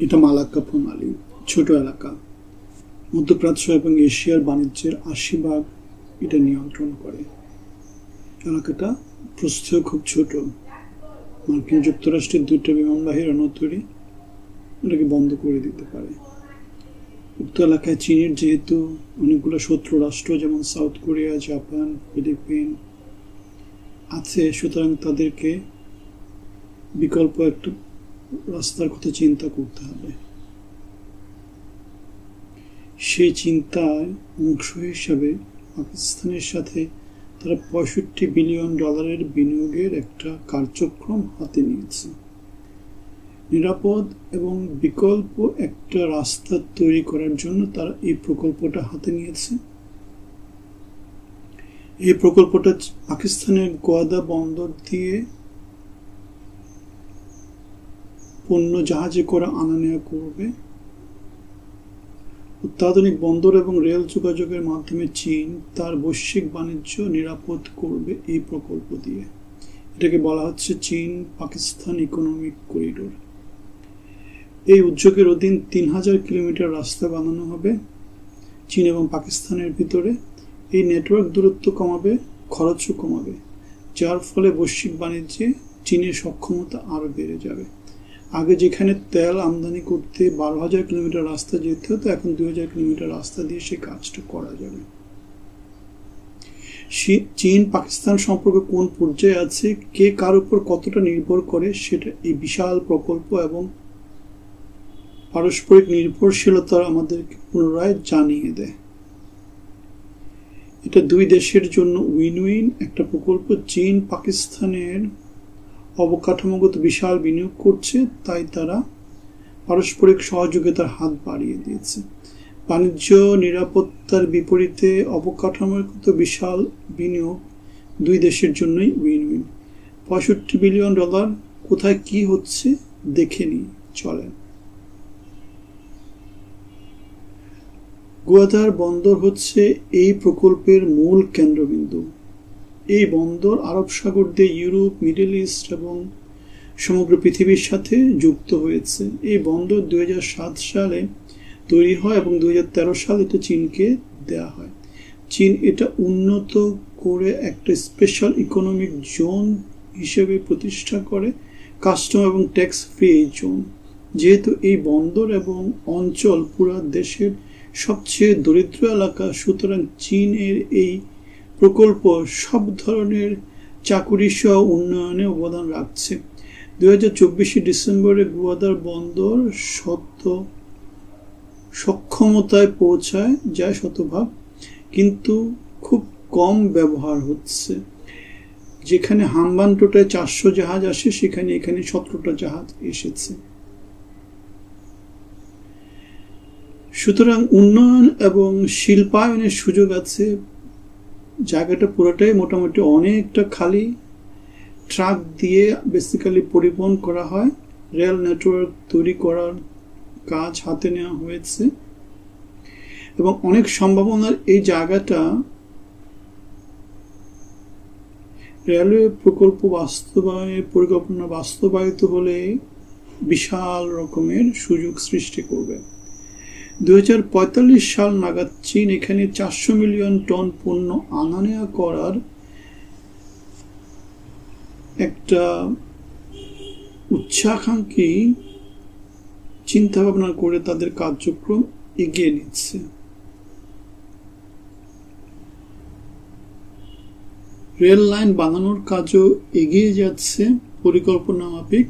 এটা মালাক্কা প্রণালী, ছোট এলাকা। মধ্যপ্রাচ্য এবং এশিয়ার বাণিজ্যের ৮০% এটা নিয়ন্ত্রণ করে। এলাকাটা প্রস্থেও খুব ছোট। মার্কিন যুক্তরাষ্ট্রের ২টা বিমানবাহী রণতরী এটাকে বন্ধ করে দিতে পারে। উক্ত এলাকায় চীনের যেহেতু অনেকগুলো শত্রু রাষ্ট্র যেমন সাউথ কোরিয়া, জাপান, ফিলিপিন আছে, সুতরাং তাদেরকে বিকল্প একটা রাস্তার কথা চিন্তা করতে হবে। সেই চিন্তায় অংশ হিসাবে পাকিস্তানের সাথে তারা $৬৫ বিলিয়ন বিনিয়োগের একটা কার্যক্রম হাতে নিয়েছে। নিরাপদ এবং বিকল্প একটা রাস্তা তৈরি করার জন্য তারা এই প্রকল্পটা হাতে নিয়েছে। এই প্রকল্পটা পাকিস্তানের গোয়াদা বন্দর দিয়ে পণ্য জাহাজে করে আনা নেওয়া করবে। অত্যাধুনিক বন্দর এবং রেল যোগাযোগের মাধ্যমে চীন তার বৈশ্বিক বাণিজ্য নিরাপদ করবে এই প্রকল্প দিয়ে। এটাকে বলা হচ্ছে চীন পাকিস্তান ইকোনমিক করিডোর। এই উদ্যোগের অধীন ৩,০০০ কিলোমিটার রাস্তা বানানো হবে চীন এবং পাকিস্তানের ভিতরে। এই নেটওয়ার্ক দূরত্ব কমাবে, খরচও কমাবে, যার ফলে বৈশ্বিক বাণিজ্যে চীনের সক্ষমতা আরও বেড়ে যাবে। আগে যেখানে তেল আমদানি করতে ১২,০০০ কিলোমিটার রাস্তা যেতে হতো, এখন ২,০০০ কিলোমিটার রাস্তা দিয়ে সেই কাজটা করা যাবে। চীন পাকিস্তান সম্পর্ক কোন পর্যায়ে আছে, কে কার উপর কতটা নির্ভর করে, সেটা এই বিশাল প্রকল্প এবং পারস্পরিক নির্ভরশীলতা আমাদেরকে পুনরায় জানিয়ে দেয়। এটা দুই দেশের জন্য উইন উইন একটা প্রকল্প। চীন পাকিস্তানের অবকাঠামোগত বিশাল বিনিয়োগ করছে, তাই তারা পারস্পরিক সহযোগিতার হাত বাড়িয়ে দিয়েছে। বাণিজ্য নিরাপত্তার বিপরীতে অবকাঠামোগত বিশাল বিনিয়োগ দুই দেশের জন্যই উইন উইন। $৬৫ বিলিয়ন কোথায় কি হচ্ছে দেখে নিই, চলেন। গোয়াদার বন্দর হচ্ছে এই প্রকল্পের মূল কেন্দ্রবিন্দু। এই বন্দর আরব সাগর দিয়ে ইউরোপ, মিডল ইস্ট এবং সমগ্র পৃথিবীর সাথে যুক্ত হয়েছে। এই বন্দর ২০০৭ সালে তৈরি হয় এবং ২০১৩ সালে এটা চীনকে দেয়া হয়। চীন এটা উন্নত করে একটা স্পেশাল ইকোনমিক জোন হিসেবে প্রতিষ্ঠা করে, কাস্টম এবং ট্যাক্স ফ্রি এই জোন। যেহেতু এই বন্দর এবং অঞ্চল পুরা দেশের সবচেয়ে দরিদ্র এলাকা, সুতরাং চীনের এই প্রকল্প সব ধরনের চাকুরি সহ উন্নয়নে অবদান রাখছে। ২০২৪ ডিসেম্বরে গোয়াদার বন্দর সক্ষমতায় পৌঁছায় যায় ১০০%, কিন্তু খুব কম ব্যবহার হচ্ছে। যেখানে হাম্বানটোটায় ৪০০ জাহাজ আসে, সেখানে এখানে ১৭টা জাহাজ এসেছে। সুতরাং উন্নয়ন এবং শিল্পায়নের সুযোগ আছে। জায়গাটা পুরোটাই মোটামুটি অনেকটা খালি। ট্রাক দিয়ে বেসিক্যালি পরিবহন করা হয়। রেল নেটওয়ার্ক তৈরি করার কাজ হাতে নেওয়া হয়েছে এবং অনেক সম্ভাবনার এই জায়গাটা রেলওয়ে প্রকল্প পরিকল্পনা বাস্তবায়িত হলে বিশাল রকমের সুযোগ সৃষ্টি করবে। ২০৪৫ সাল নাগাদ চীন এখানে ৪০০ মিলিয়ন টন পণ্য আনা নেওয়া করার একটা উচ্চাকাঙ্ক্ষী চিন্তা ভাবনা করে তাদের কার্যক্রম এগিয়ে নিচ্ছে। রেল লাইন বানানোর কাজও এগিয়ে যাচ্ছে পরিকল্পনা মাফিক।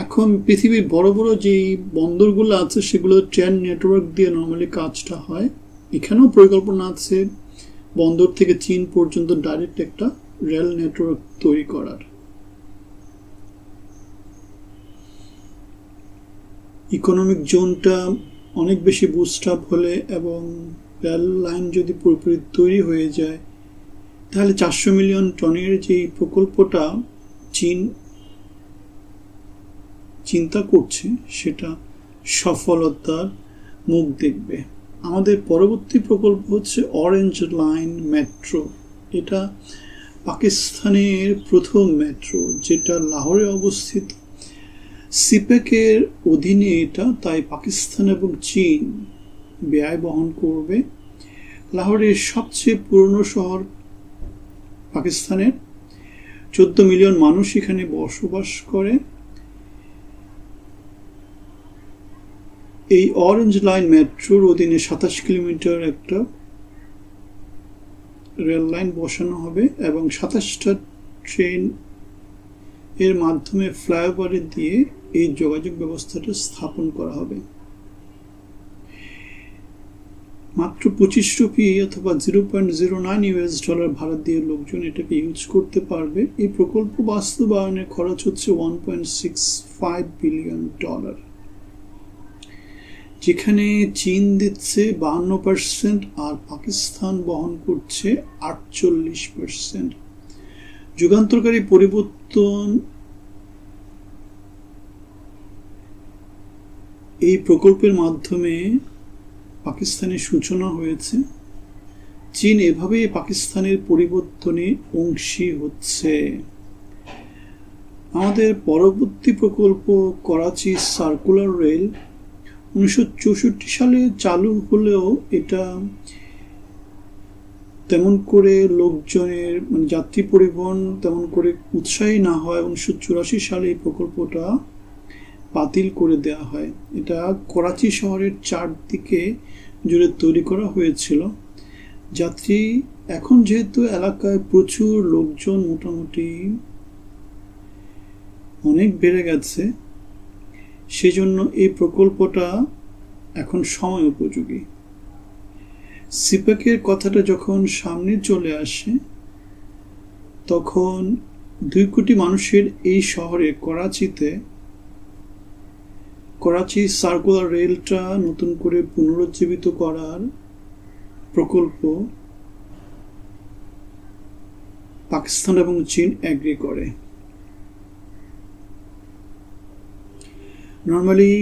এখন পৃথিবীর বড় বড় যে বন্দরগুলো আছে সেগুলো ট্রেন নেটওয়ার্ক দিয়ে নর্মালি কাজটা হয়। এখানেও পরিকল্পনা আছে বন্দর থেকে চীন পর্যন্ত ডাইরেক্ট একটা রেল নেটওয়ার্ক তৈরি করার। ইকোনমিক জোনটা অনেক বেশি বুস্ট আপ হলে এবং রেল লাইন যদি পুরোপুরি তৈরি হয়ে যায়, তাহলে ৪০০ মিলিয়ন টনের যে প্রকল্পটা চীন চিন্তা করছে সেটা সফলতার মুখ দেখবে। আমাদের পরবর্তী প্রকল্প হচ্ছে অরেঞ্জ লাইন মেট্রো। এটা পাকিস্তানের প্রথম মেট্রো, যেটা লাহোরে অবস্থিত। সিপেকের অধীনে এটা, তাই পাকিস্তান এবং চীন ব্যয় বহন করবে। লাহোরের সবচেয়ে পুরনো শহর পাকিস্তানের, 14 মিলিয়ন মানুষ এখানে বসবাস করে। এই অরেঞ্জ লাইন মেট্রোর অধীনে 27 কিলোমিটার একটা রেল লাইন বসানো হবে এবং 27টা ট্রেন এর মাধ্যমে ফ্লাইওভারে দিয়ে এই যোগাযোগ ব্যবস্থাটা স্থাপন করা হবে। মাত্র 25 রুপি অথবা $0.09 ভাড়া দিয়ে লোকজন এটাকে ইউজ করতে পারবে। এই প্রকল্প বাস্তবায়নে খরচ হচ্ছে $1.65 বিলিয়ন, যেখানে চীন দিচ্ছে 52% আর পাকিস্তান বহন করছে 48%। যুগান্তকারী পরিবর্তন এই প্রকল্পের মাধ্যমে পাকিস্তানের সূচনা হয়েছে। চীন এভাবেই পাকিস্তানের পরিবর্তনে অংশী হচ্ছে। আমাদের পরবর্তী প্রকল্প করাচি সার্কুলার রেল 1964 সালে চালু হলেও এটা তেমন করে লোকজনের যাত্রী পরিবহন তেমন করে উৎসাহী না হয়। 1984 সালে এই প্রকল্পটা বাতিল করে দেওয়া হয়। এটা করাচি শহরের চারদিকে জুড়ে তৈরি করা হয়েছিল। যাত্রী এখন যেহেতু এলাকায় প্রচুর লোকজন মোটামুটি অনেক বেড়ে গেছে, সেজন্য এই প্রকল্পটা এখন সময় উপযোগী। সিপেকের কথাটা যখন সামনে চলে আসে, তখন 2 কোটি মানুষের এই শহরে করাচিতে করাচি সার্কুলার রেলটা নতুন করে পুনরুজ্জীবিত করার প্রকল্প পাকিস্তান এবং চীন এগ্রি করে। নর্মালি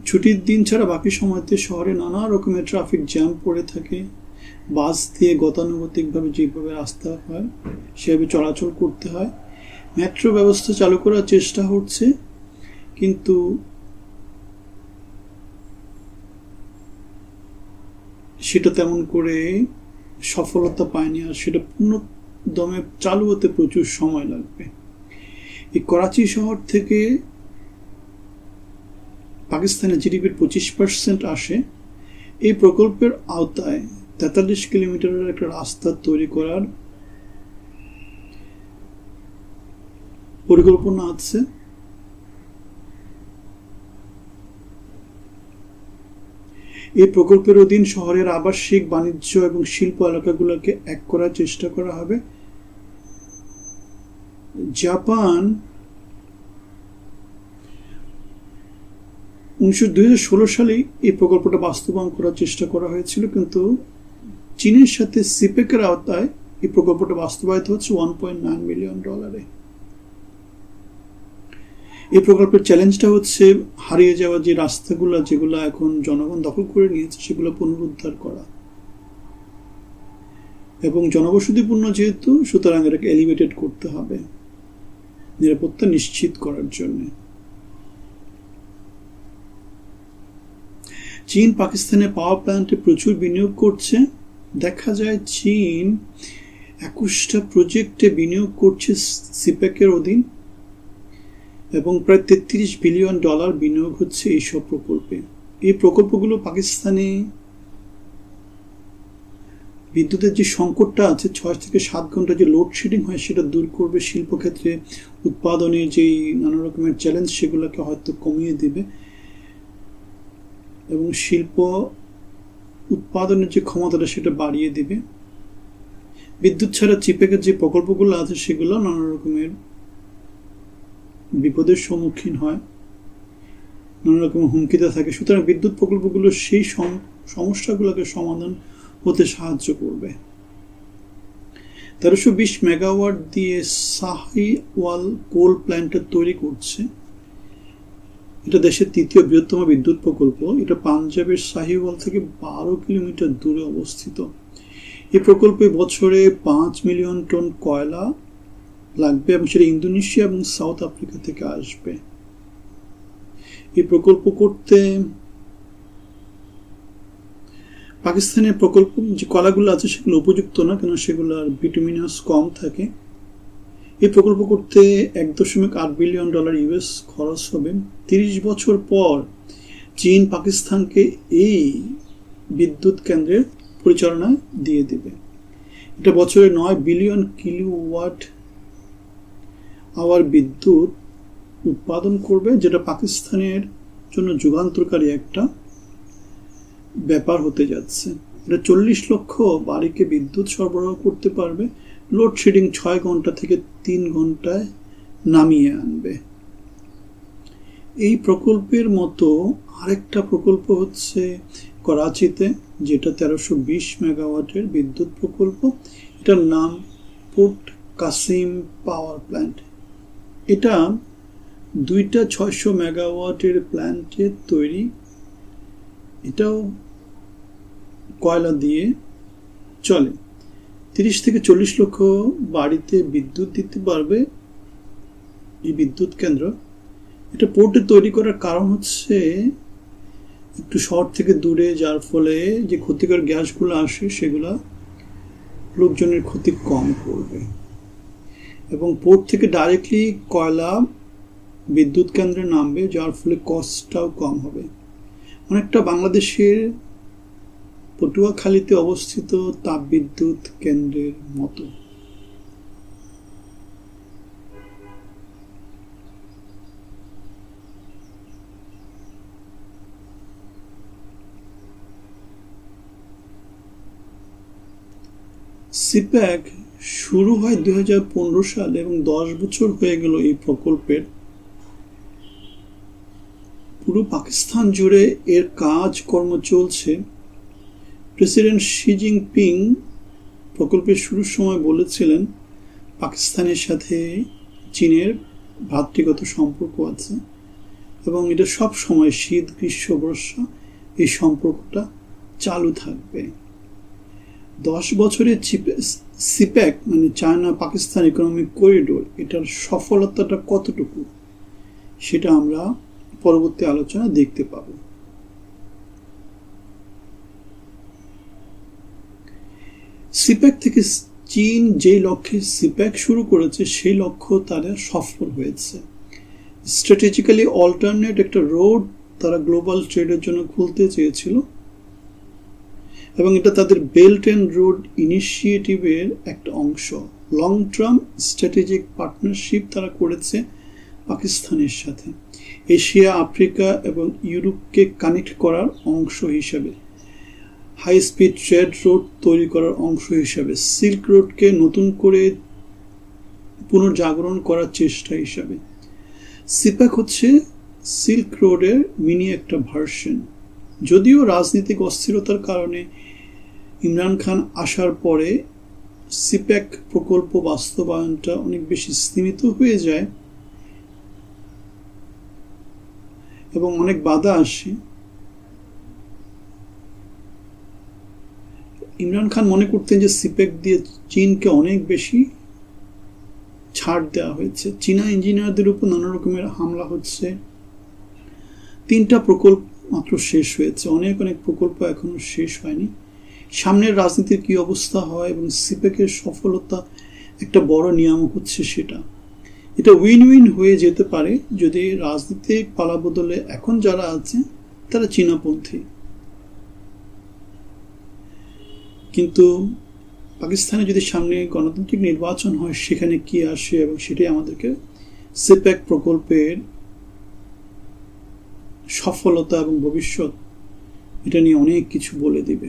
ছুটির দিন ছাড়া বাকি সময়তে শহরে নানা রকমের ট্রাফিক জ্যাম পড়ে থাকে। বাস দিয়ে গতানুগতিকভাবে যেভাবে রাস্তা হয় সেভাবে চলাচল করতে হয়। মেট্রো ব্যবস্থা চালু করার চেষ্টা হচ্ছে, কিন্তু সেটা তেমন করে সফলতা পায়নি, আর সেটা পূর্ণ দমে চালু হতে প্রচুর সময় লাগবে। এই করাচি শহর থেকে পাকিস্তানের জিডিপির 25% আসে। এই প্রকল্পের আওতায় 43 কিলোমিটারের একটা রাস্তা তৈরি করার পরিকল্পনা আছে। এই প্রকল্পের অধীন শহরের আবাসিক, বাণিজ্য এবং শিল্প এলাকাগুলোকে এক করার চেষ্টা করা হবে। জাপান 2016 সালে এই প্রকল্পটা বাস্তবায়ন করার চেষ্টা করা হয়েছিল, কিন্তু চীনের সাথে সিপেকের আওতায় এই প্রকল্পটা বাস্তবায়িত হচ্ছে $1.9 মিলিয়ন। এই প্রকল্পের চ্যালেঞ্জটা হচ্ছে হারিয়ে যাওয়া যে রাস্তাগুলো, যেগুলো এখন জনগণ দখল করে নিয়েছে, সেগুলো পুনরুদ্ধার করা এবং জনবসতিপূর্ণ যেহেতু, সুতরাং এটাকে এলিভেটেড করতে হবে নিরাপত্তা নিশ্চিত করার জন্য। চীন পাকিস্তানের পাওয়ার প্ল্যান্টে প্রচুর বিনিয়োগ করছে। দেখা যায় চীন 21টা প্রজেক্টে বিনিয়োগ করছে সিপেকের অধীন এবং প্রায় $33 বিলিয়ন বিনিয়োগ হচ্ছে এইসব প্রকল্পে। এই প্রকল্পগুলো পাকিস্তানে বিদ্যুতের যে সংকটটা আছে, 6 থেকে 7 ঘন্টা যে লোডশেডিং হয়, সেটা দূর করবে। শিল্পক্ষেত্রে উৎপাদনের যেই নানা রকমের চ্যালেঞ্জ, সেগুলোকে হয়তো কমিয়ে দেবে এবং শিল্প উৎপাদনের যে ক্ষমতাটা সেটা বাড়িয়ে দেবে। বিদ্যুৎ ছাড়া চিপেকের যে প্রকল্পগুলো আছে, সেগুলো নানা রকমের বিপদের সম্মুখীন হয়, নানা রকমের হুমকিতে থাকে। সুতরাং বিদ্যুৎ প্রকল্পগুলো সেই সমস্যাগুলোকে সমাধান হতে সাহায্য করবে। 1320 মেগাওয়াট দিয়ে সাহিওয়াল কোল প্ল্যান্ট তৈরি করছে। এটা দেশের তৃতীয় বৃহত্তম বিদ্যুৎ প্রকল্প। এটা পাঞ্জাবের সাহিওয়াল থেকে 12 কিলোমিটার দূরে অবস্থিত। এই প্রকল্পে বছরে 5 মিলিয়ন টন কয়লা লাগবে এবং সেটা ইন্দোনেশিয়া এবং সাউথ আফ্রিকা থেকে আসবে। এই প্রকল্প করতে পাকিস্তানের প্রকল্প যে কয়লাগুলো আছে সেগুলো উপযুক্ত না, কেন সেগুলোর বিটুমিনাস কম থাকে। এই প্রকল্প করতে $1.8 বিলিয়ন ইউএস খরচ হবে। 30 বছর পর চীন পাকিস্তানকে এই বিদ্যুৎ কেন্দ্রের পরিচালনা দিয়ে দেবে। এটা বছরে 9 বিলিয়ন কিলোওয়াট আওয়ার বিদ্যুৎ উৎপাদন করবে, যেটা পাকিস্তানের জন্য যুগান্তকারী একটা ব্যাপার হতে যাচ্ছে। এটা 40 লক্ষ বাড়িকে বিদ্যুৎ সরবরাহ করতে পারবে। লোডশেডিং 6 ঘন্টা থেকে 3 ঘন্টায় নামিয়ে আনবে। এই প্রকল্পের মতো আরেকটা প্রকল্প হচ্ছে করাচিতে, যেটা 1320 মেগাওয়াটের বিদ্যুৎ প্রকল্প। এটার নাম পোর্ট কাসিম পাওয়ার প্ল্যান্ট। এটা 2টা 600 মেগাওয়াটের প্ল্যান্টের তৈরি। এটাও কয়লা দিয়ে চলে। 30 থেকে 40 লক্ষ বাড়িতে বিদ্যুৎ দিতে পারবে এই বিদ্যুৎ কেন্দ্র। এটা পোর্টে তৈরি করার কারণ হচ্ছে একটু শহর থেকে দূরে, যার ফলে যে ক্ষতিকর গ্যাসগুলো আসে সেগুলা লোকজনের ক্ষতি কম করবে। এবং পোর্ট থেকে ডাইরেক্টলি কয়লা বিদ্যুৎ কেন্দ্রে নামবে, যার ফলে কস্টটাও কম হবে। অনেকটা বাংলাদেশের পটুয়াখালীতে অবস্থিত তাপবিদ্যুৎ কেন্দ্রের মতো। সিপ্যাক শুরু হয় 2015 সালে এবং 10 বছর হয়ে গেল এই প্রকল্পের। পুরো পাকিস্তান জুড়ে এর কাজকর্ম চলছে। প্রেসিডেন্ট শি জিনপিং প্রকল্পের শুরুর সময় বলেছিলেন পাকিস্তানের সাথে চীনের ভ্রাতৃগত সম্পর্ক আছে এবং এটা সব সময় শীত গ্রীষ্ম বর্ষা এই সম্পর্কটা চালু থাকবে। 10 বছরের সিপ্যাক মানে চায়না পাকিস্তান ইকোনমিক করিডোর, এটার সফলতাটা কতটুকু সেটা আমরা পরবর্তী আলোচনা দেখতে পাবো। সিপ্যাক থেকে চীন যে লক্ষ্যে সিপ্যাক শুরু করেছে সেই লক্ষ্য তারা সফল হয়েছে। স্ট্র্যাটেজিক্যালি অল্টারনেট একটা রোড তারা গ্লোবাল ট্রেডের জন্য খুলতে চেয়েছিল এবং এটা তাদের বেল্ট অ্যান্ড রোড ইনিশিয়েটিভের একটা অংশ। লং টার্ম স্ট্র্যাটেজিক পার্টনারশিপ তারা করেছে পাকিস্তানের সাথে, এশিয়া আফ্রিকা এবং ইউরোপকে কানেক্ট করার অংশ হিসাবে, হাই স্পিড ট্রেড রোড তৈরি করার অংশ হিসাবে, সিল্ক রোডকে নতুন করে পুনর্জাগরণ করার চেষ্টা হিসাবে। সিপ্যাক হচ্ছে সিল্ক রোডের মিনি একটা ভার্সন। যদিও রাজনৈতিক অস্থিরতার কারণে ইমরান খান আসার পরে সিপ্যাক প্রকল্প বাস্তবায়নটা অনেক বেশি সীমিত হয়ে যায় এবং অনেক বাধা আসে। ইমরান খান মনে করতেন যে সিপ্যাক দিয়ে চীনকে অনেক বেশি ছাড় দেওয়া হয়েছে। চীনা ইঞ্জিনিয়ারদের উপর নানা রকমের হামলা হচ্ছে। 3টা প্রকল্প মাত্র শেষ হয়েছে, অনেক প্রকল্প এখনো শেষ হয়নি। সামনের রাজনীতির কি অবস্থা হয় এবং সিপ্যাকের সফলতা একটা বড় নিয়ামক হচ্ছে সেটা। এটা উইন উইন হয়ে যেতে পারে যদি রাজনীতিক পালাবদলে এখন যারা আছে তারা চীনাপন্থী, কিন্তু পাকিস্তানে যদি সামনে গণতান্ত্রিক নির্বাচন হয় সেখানে কি আসে এবং সেটাই আমাদেরকে সিপ্যাক প্রকল্পের সফলতা এবং ভবিষ্যৎ এটা নিয়ে অনেক কিছু বলে দিবে।